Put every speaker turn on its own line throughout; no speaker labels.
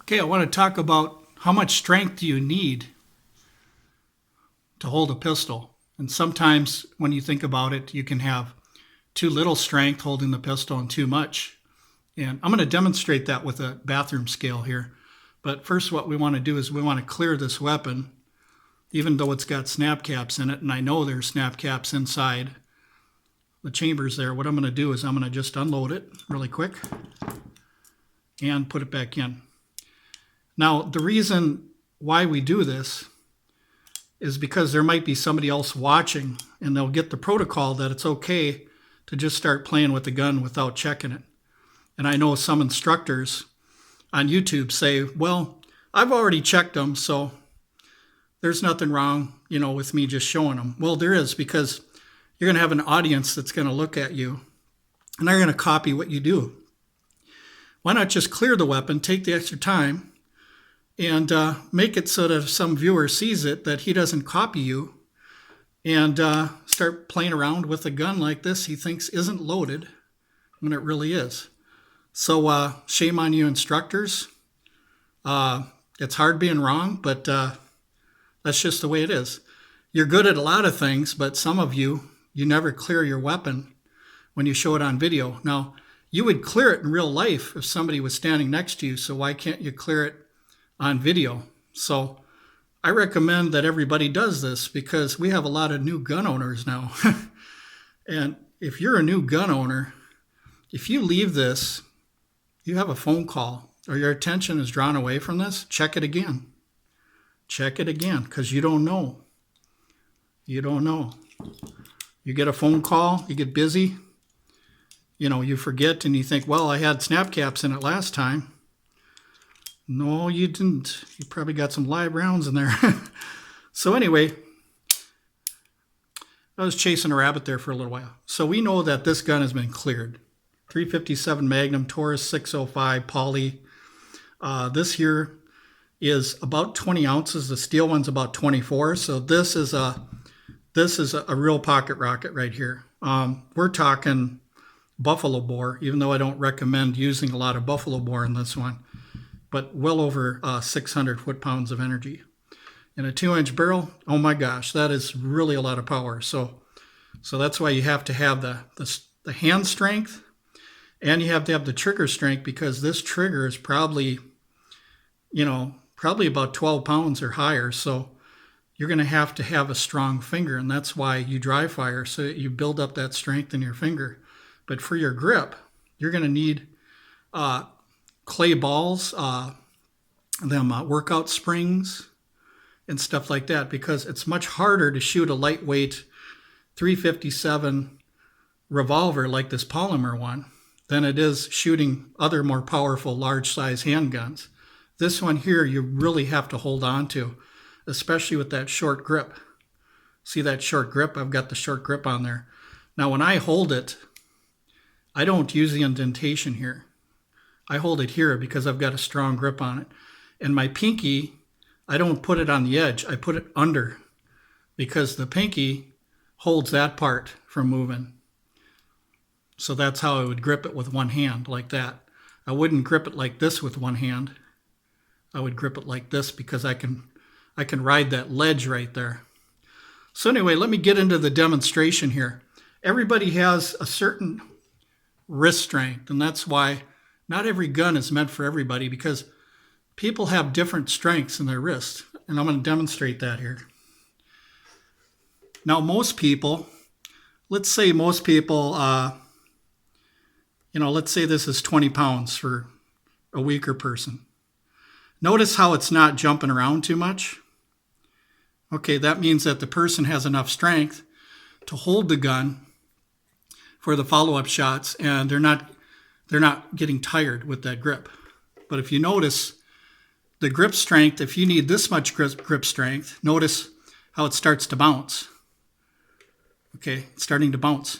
Okay, I want to talk about how much strength do you need to hold a pistol. And sometimes when you think about it, you can have too little strength holding the pistol and too much. And I'm going to demonstrate that with a bathroom scale here. But first what we want to do is we want to clear this weapon, even though it's got snap caps in it. And I know there's snap caps inside the chambers there. What I'm going to do is I'm going to just unload it really quick and put it back in. Now, the reason why we do this is because there might be somebody else watching and they'll get the protocol that it's okay to just start playing with the gun without checking it. And I know some instructors on YouTube say, well, I've already checked them, so there's nothing wrong, with me just showing them. Well, there is, because you're going to have an audience that's going to look at you and they're going to copy what you do. Why not just clear the weapon, take the extra time, and make it so that if some viewer sees it, that he doesn't copy you and start playing around with a gun like this he thinks isn't loaded when it really is. So shame on you instructors. It's hard being wrong, but that's just the way it is. You're good at a lot of things, but some of you never clear your weapon when you show it on video. Now, you would clear it in real life if somebody was standing next to you, so why can't you clear it on video? So I recommend that everybody does this, because we have a lot of new gun owners now. And if you're a new gun owner, if you leave this, you have a phone call or your attention is drawn away from this, check it again. Check it again, because you don't know. You don't know. You get a phone call, you get busy, you forget and you think, well, I had snap caps in it last time. No, you didn't. You probably got some live rounds in there. So anyway, I was chasing a rabbit there for a little while. So we know that this gun has been cleared. 357 Magnum, Taurus 605 poly. This here is about 20 ounces. The steel one's about 24. So this is a real pocket rocket right here. We're talking buffalo bore, even though I don't recommend using a lot of buffalo bore in this one, but well over 600 foot-pounds of energy. And a 2-inch barrel, oh my gosh, that is really a lot of power. So that's why you have to have the hand strength, and you have to have the trigger strength, because this trigger is probably about 12 pounds or higher. So you're going to have a strong finger, and that's why you dry fire, so that you build up that strength in your finger. But for your grip, you're going to need clay balls, workout springs, and stuff like that, because it's much harder to shoot a lightweight 357 revolver like this polymer one than it is shooting other more powerful large size handguns. This one here you really have to hold on to, especially with that short grip. See that short grip? I've got the short grip on there. Now when I hold it, I don't use the indentation here. I hold it here because I've got a strong grip on it. And my pinky, I don't put it on the edge. I put it under, because the pinky holds that part from moving. So that's how I would grip it with one hand, like that. I wouldn't grip it like this with one hand. I would grip it like this, because I can ride that ledge right there. So anyway, let me get into the demonstration here. Everybody has a certain wrist strength, and that's why not every gun is meant for everybody, because people have different strengths in their wrist. And I'm going to demonstrate that here. Now, let's say let's say this is 20 pounds for a weaker person. Notice how it's not jumping around too much. Okay, that means that the person has enough strength to hold the gun for the follow-up shots, and they're not getting tired with that grip. But if you notice the grip strength, if you need this much grip strength, notice how it starts to bounce. Okay, it's starting to bounce.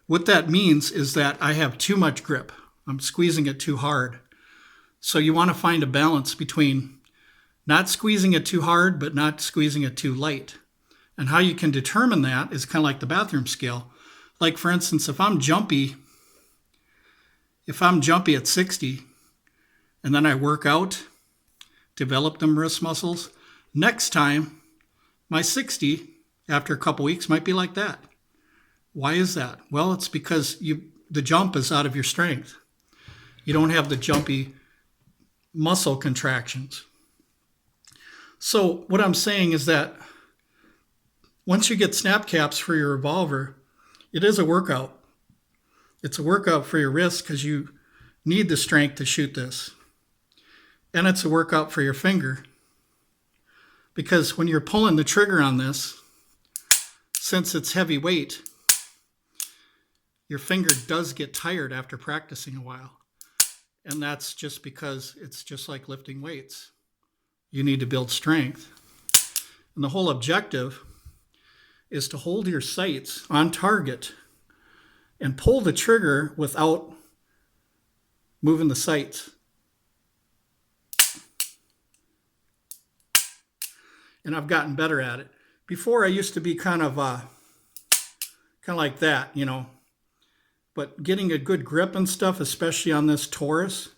What that means is that I have too much grip. I'm squeezing it too hard. So you want to find a balance between not squeezing it too hard, but not squeezing it too light. And how you can determine that is kind of like the bathroom scale. Like, for instance, if I'm jumpy at 60 and then I work out develop them wrist muscles. Next time, my 60 after a couple weeks might be like that. Why is that? Well, it's because the jump is out of your strength. You don't have the jumpy muscle contractions. So what I'm saying is that once you get snap caps for your revolver, it is a workout. It's a workout for your wrist because you need the strength to shoot this. And it's a workout for your finger because when you're pulling the trigger on this, since it's heavy weight, your finger does get tired after practicing a while. And that's just because it's just like lifting weights. You need to build strength. And the whole objective is to hold your sights on target and pull the trigger without moving the sights. And I've gotten better at it. Before I used to be kind of like that, you know. But getting a good grip and stuff, especially on this Taurus,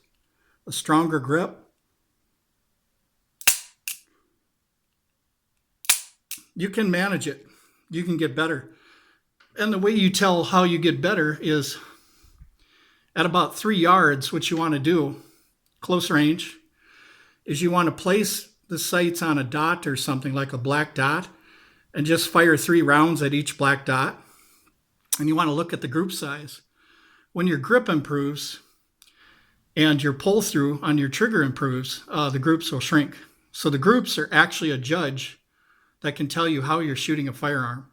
a stronger grip, you can manage it. You can get better. And the way you tell how you get better is at about 3 yards, what you want to do, close range, is you want to place the sights on a dot or something like a black dot and just fire 3 rounds at each black dot. And you want to look at the group size. When your grip improves and your pull through on your trigger improves, the groups will shrink. So the groups are actually a judge that can tell you how you're shooting a firearm,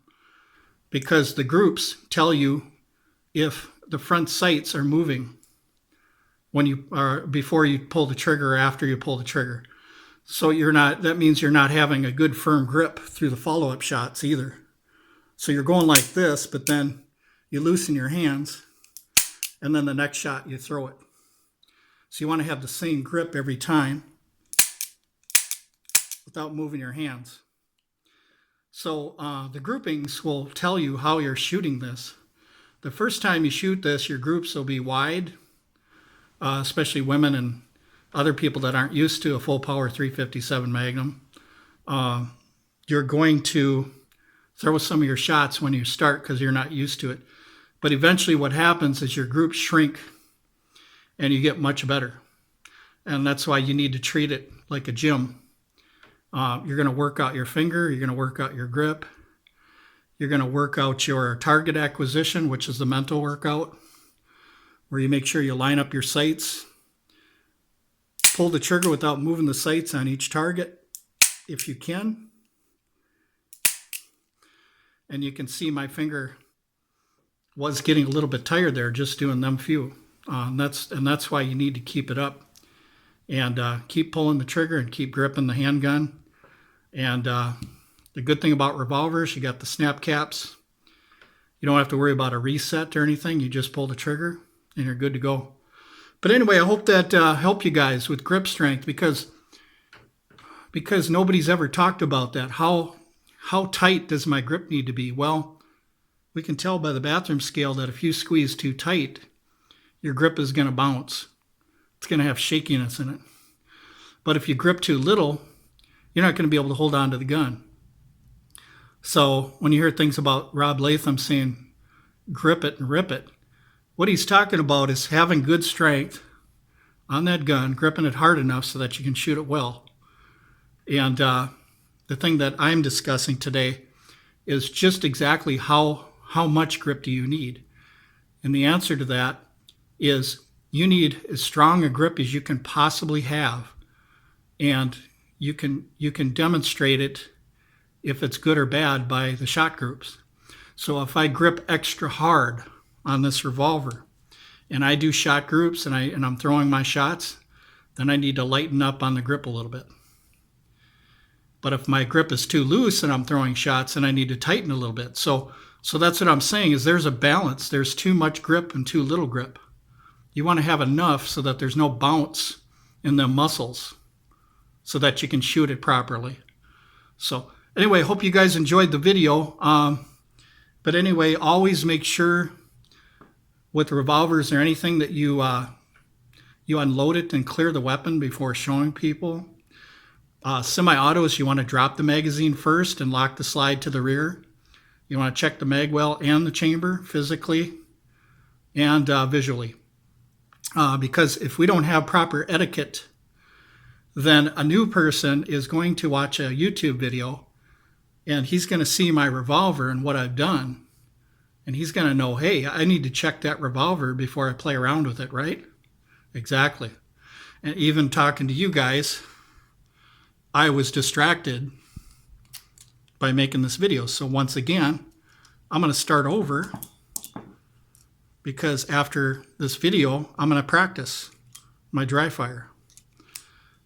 because the groups tell you if the front sights are moving when you are before you pull the trigger or after you pull the trigger. So that means you're not having a good firm grip through the follow-up shots either. So you're going like this, but then you loosen your hands, and then the next shot you throw it. So you want to have the same grip every time without moving your hands. So the groupings will tell you how you're shooting this. The first time you shoot this, your groups will be wide, especially women and other people that aren't used to a full power 357 Magnum. You're going to throw some of your shots when you start because you're not used to it. But eventually what happens is your groups shrink and you get much better. And that's why you need to treat it like a gym. You're going to work out your finger. You're going to work out your grip. You're going to work out your target acquisition, which is the mental workout, where you make sure you line up your sights. Pull the trigger without moving the sights on each target, if you can. And you can see my finger was getting a little bit tired there just doing them few. And that's why you need to keep it up and keep pulling the trigger and keep gripping the handgun. And the good thing about revolvers, you got the snap caps. You don't have to worry about a reset or anything. You just pull the trigger and you're good to go. But anyway, I hope that helped you guys with grip strength because nobody's ever talked about that. How tight does my grip need to be? Well, we can tell by the bathroom scale that if you squeeze too tight, your grip is going to bounce. It's going to have shakiness in it. But if you grip too little, you're not going to be able to hold on to the gun. So when you hear things about Rob Latham saying, grip it and rip it, what he's talking about is having good strength on that gun, gripping it hard enough so that you can shoot it well. And the thing that I'm discussing today is just exactly how much grip do you need? And the answer to that is you need as strong a grip as you can possibly have. And you can demonstrate it if it's good or bad by the shot groups. So if I grip extra hard on this revolver and I do shot groups and I'm throwing my shots, then I need to lighten up on the grip a little bit. But if my grip is too loose and I'm throwing shots, then I need to tighten a little bit. So that's what I'm saying is there's a balance. There's too much grip and too little grip. You want to have enough so that there's no bounce in the muscles so that you can shoot it properly. So anyway, hope you guys enjoyed the video. But anyway, always make sure with revolvers or anything that you unload it and clear the weapon before showing people. Semi-autos, you want to drop the magazine first and lock the slide to the rear. You want to check the mag well and the chamber physically and visually. Because if we don't have proper etiquette, then a new person is going to watch a YouTube video and he's going to see my revolver and what I've done. And he's going to know, hey, I need to check that revolver before I play around with it, right? Exactly. And even talking to you guys, I was distracted by making this video. So once again, I'm going to start over because after this video, I'm going to practice my dry fire.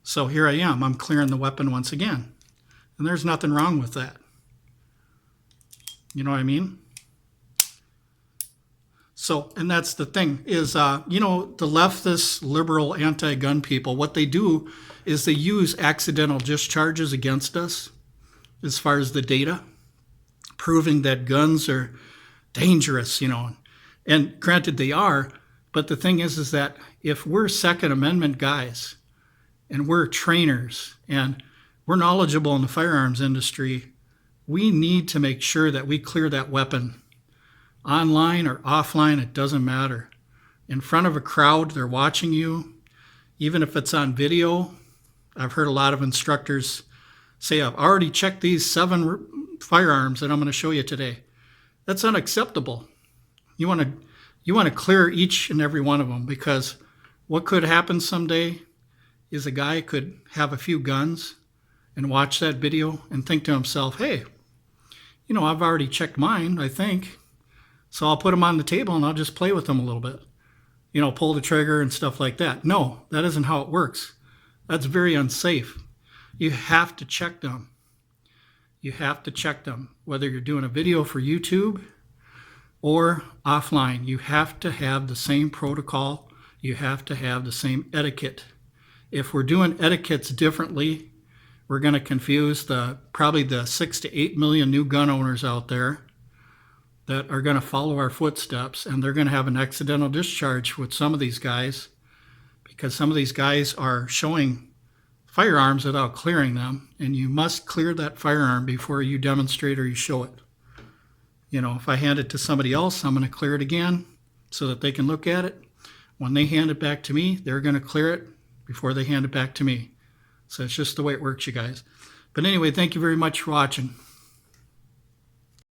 So here I am. I'm clearing the weapon once again. And there's nothing wrong with that. You know what I mean? So, and that's the thing is, the leftist, liberal, anti-gun people, what they do is they use accidental discharges against us as far as the data, proving that guns are dangerous, And granted, they are, but the thing is that if we're Second Amendment guys and we're trainers and we're knowledgeable in the firearms industry, we need to make sure that we clear that weapon. Online or offline, it doesn't matter. In front of a crowd, they're watching you. Even if it's on video, I've heard a lot of instructors say, I've already checked these 7 firearms that I'm going to show you today. That's unacceptable. You want to clear each and every one of them, because what could happen someday is a guy could have a few guns and watch that video and think to himself, hey, I've already checked mine, I think. So I'll put them on the table and I'll just play with them a little bit. Pull the trigger and stuff like that. No, that isn't how it works. That's very unsafe. You have to check them. You have to check them. Whether you're doing a video for YouTube or offline, you have to have the same protocol. You have to have the same etiquette. If we're doing etiquettes differently, we're going to confuse probably the 6 to 8 million new gun owners out there that are going to follow our footsteps, and they're going to have an accidental discharge with some of these guys, because some of these guys are showing firearms without clearing them, and you must clear that firearm before you demonstrate or you show it. If I hand it to somebody else, I'm going to clear it again so that they can look at it. When they hand it back to me, they're going to clear it before they hand it back to me. So it's just the way it works, you guys. But anyway, thank you very much for watching.